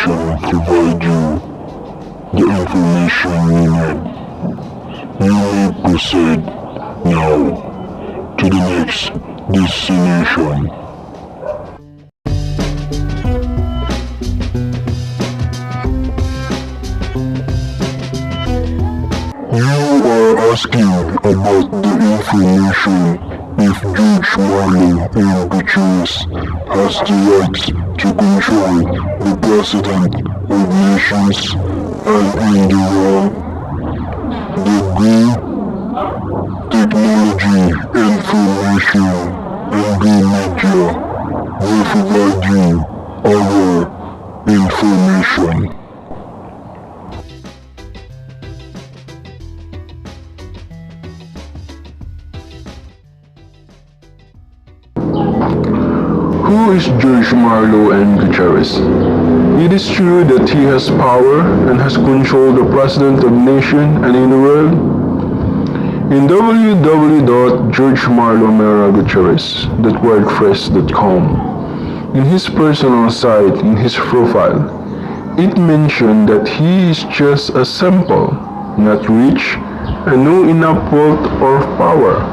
destination provide you the information you need. You may proceed now to the next destination. You are asking about the information if Jorge Marlo and Gutierrez has the rights to control the president of nations and in the world. The green technology, information, and green media will provide you our information. Who is Jorge Marlo and Gutierrez? It is true that he has power and has controlled the president of nation and in the world. In www.jorgemarlo.gutierrez.wordpress.com, in his personal site, in his profile, it mentioned that he is just a simple, not rich, and no enough wealth or power.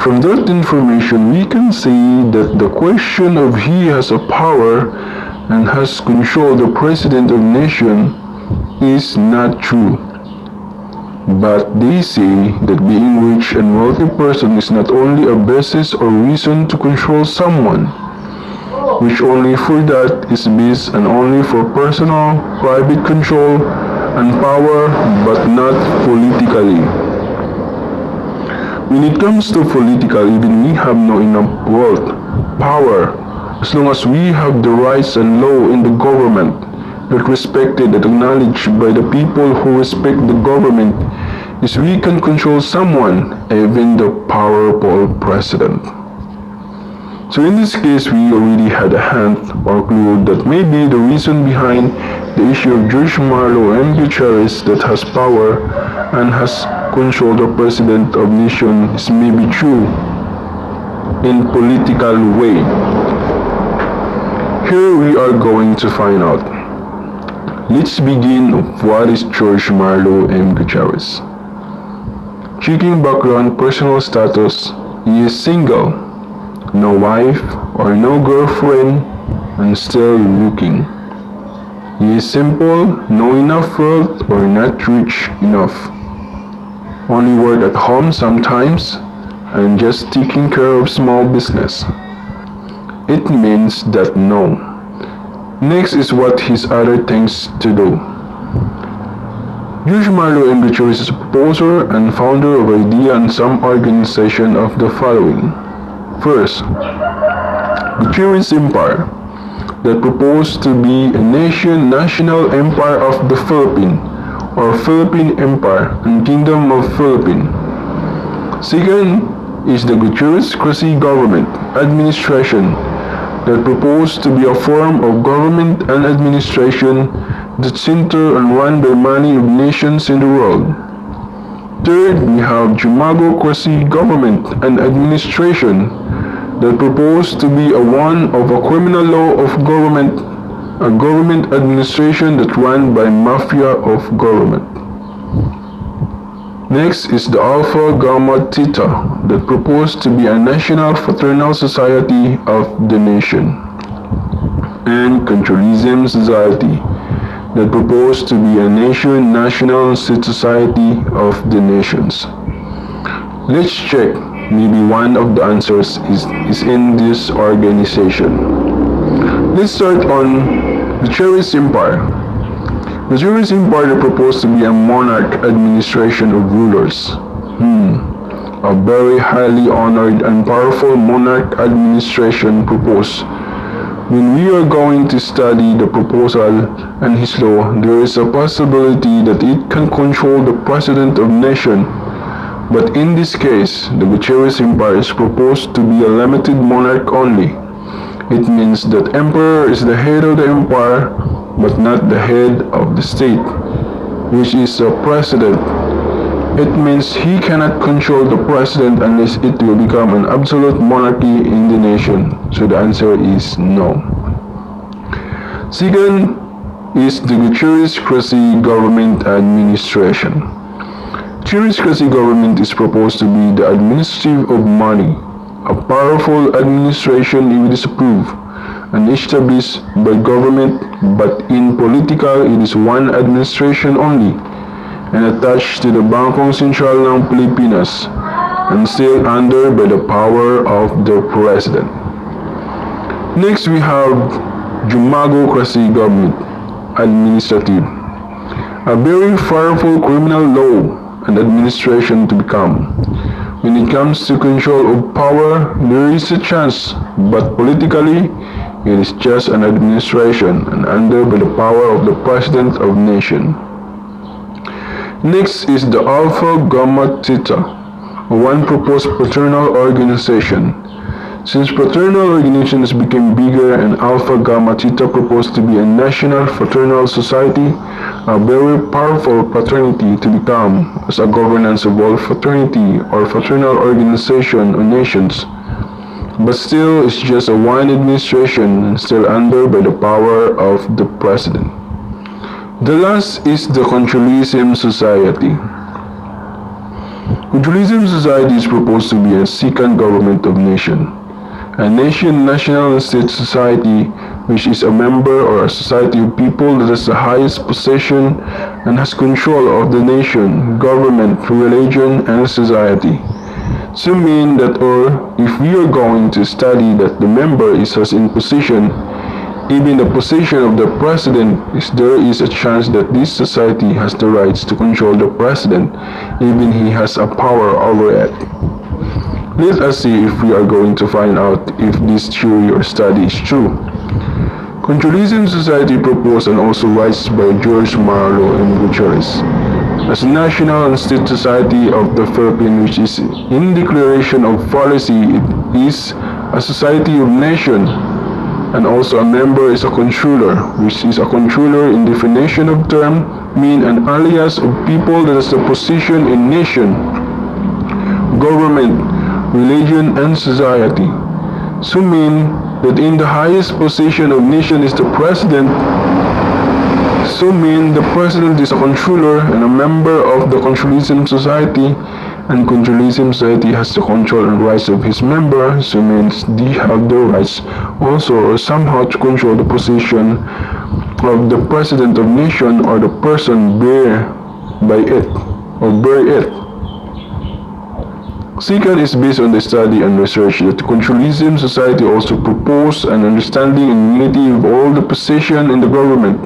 From that information, we can see that the question of he has a power and has controlled the president of nation is not true. But they say that being rich and wealthy person is not only a basis or reason to control someone, which only for that is based and only for personal, private control and power, but not politically. When it comes to political, even we have no enough wealth, power, as long as we have the rights and law in the government that respected and acknowledged by the people who respect the government, is we can control someone, even the powerful president. So in this case, we already had a hint or clue that maybe the reason behind the issue of Jorge Marlo and Gutierrez that has power and has controlled the president of nation is maybe true in political way. Here we are going to find out. Let's begin of what is Jorge Marlo and Gutierrez. Checking background personal status, he is single, no wife or no girlfriend, and still looking. He is simple, no enough wealth or not rich enough. Only work at home sometimes, and just taking care of small business. It means that no. Next is what his other things to do. Jorge Marlo and Gutierrez is a proposer and founder of idea and some organization of the following. First, Gutierrez Empire, that proposed to be a national empire of the Philippines, or Philippine Empire and Kingdom of Philippines. Second is the Gutierrez quasi-government administration that proposed to be a form of government and administration that center and run by money of nations in the world. Third, we have Jumago quasi-government and administration that proposed to be a one of a criminal law of government, a government administration that run by mafia of government. Next is the Alpha Gamma Theta that proposed to be a national fraternal society of the nation, and Kontrolerism society that proposed to be a national society of the nations. Let's check, maybe one of the answers is in this organization. Let's start on the Gutierrez Empire. The Gutierrez Empire proposed to be a monarch administration of rulers. A very highly honored and powerful monarch administration proposed. When we are going to study the proposal and his law, there is a possibility that it can control the president of nation. But in this case, the Gutierrez Empire is proposed to be a limited monarch only. It means that emperor is the head of the empire, but not the head of the state, which is a president. It means he cannot control the president unless it will become an absolute monarchy in the nation. So the answer is no. Second, is the Gutierrez government administration. Gutierrez government is proposed to be the administrative of money, a powerful administration if it is approved and established by government, but in political it is one administration only and attached to the Bangkok Sentral ng Pilipinas and still under by the power of the president. Next we have Jumagocracy government, administrative, a very powerful criminal law and administration to become. When it comes to control of power, there is a chance, but politically, it is just an administration and under by the power of the president of the nation. Next is the Alpha Gamma Theta, one proposed fraternal organization. Since fraternal organizations became bigger and Alpha Gamma Theta proposed to be a national fraternal society, a very powerful fraternity to become as a governance of all fraternity or fraternal organization or nations. But still, it's just a one administration and still under by the power of the president. The last is the Kontrolerism society. Kontrolerism society is proposed to be a second government of nation. A nation, national and state society which is a member or a society of people that has the highest possession and has control of the nation, government, religion, and society. So mean that, or if we are going to study that the member is as in position, even the position of the president, there is a chance that this society has the rights to control the president, even he has a power over it. Let us see if we are going to find out if this theory or study is true. Kontrolerism society proposed and also rights by Jorge Marlo and Gutierrez as a national and state society of the Philippines, which is in declaration of policy, it is a society of nation, and also a member is a controller, which is a controller in definition of term, mean an alias of people that has the position in nation, government, religion, and society. So mean that in the highest position of nation is the president. So mean the president is a controller and a member of the Kontrolerism society, and Kontrolerism society has the control and rights of his members. So means they have the rights also or somehow to control the position of the president of nation or the person bear by it or bear it. Second is based on the study and research that the Kontrolerism society also proposed an understanding and unity of all the position in the government,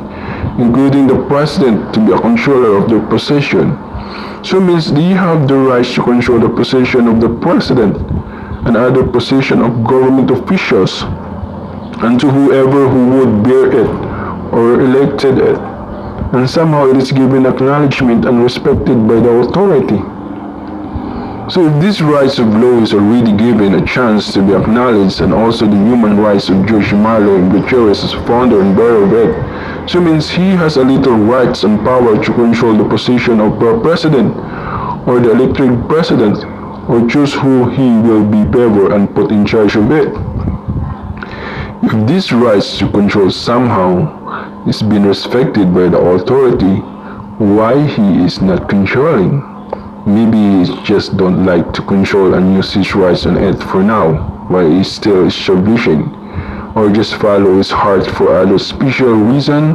including the president to be a controller of the position. So means they have the rights to control the position of the president and other position of government officials and to whoever who would bear it or elected it. And somehow it is given acknowledgement and respected by the authority. So if these rights of law is already given a chance to be acknowledged, and also the human rights of Jorge Marlo and Gutierrez as founder and bearer of it, so means he has a little rights and power to control the position of the president or the elected president or choose who he will be favor and put in charge of it. If these rights to control somehow is being respected by the authority, why he is not controlling? Maybe he just don't like to control and use his rights on it for now, while he still establishing, or just follow his heart for other special reason,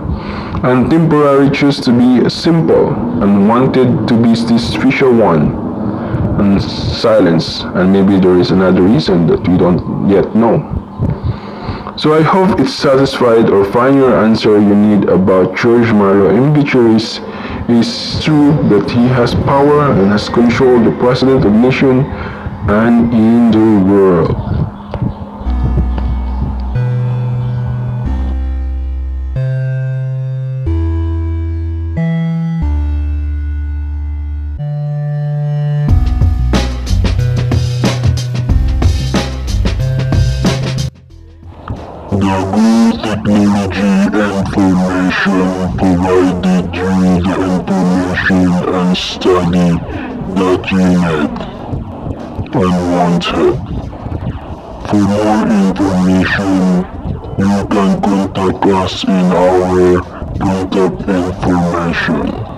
and temporarily choose to be simple and wanted to be this special one, and silence, and maybe there is another reason that we don't yet know. So I hope it's satisfied or find your answer you need about Jorge Marlo and Gutierrez. It's true that he has power and has control the president of nation and in the world. Technology information provided you the information and study that you need and wanted. For more information, you can contact us in our printed information.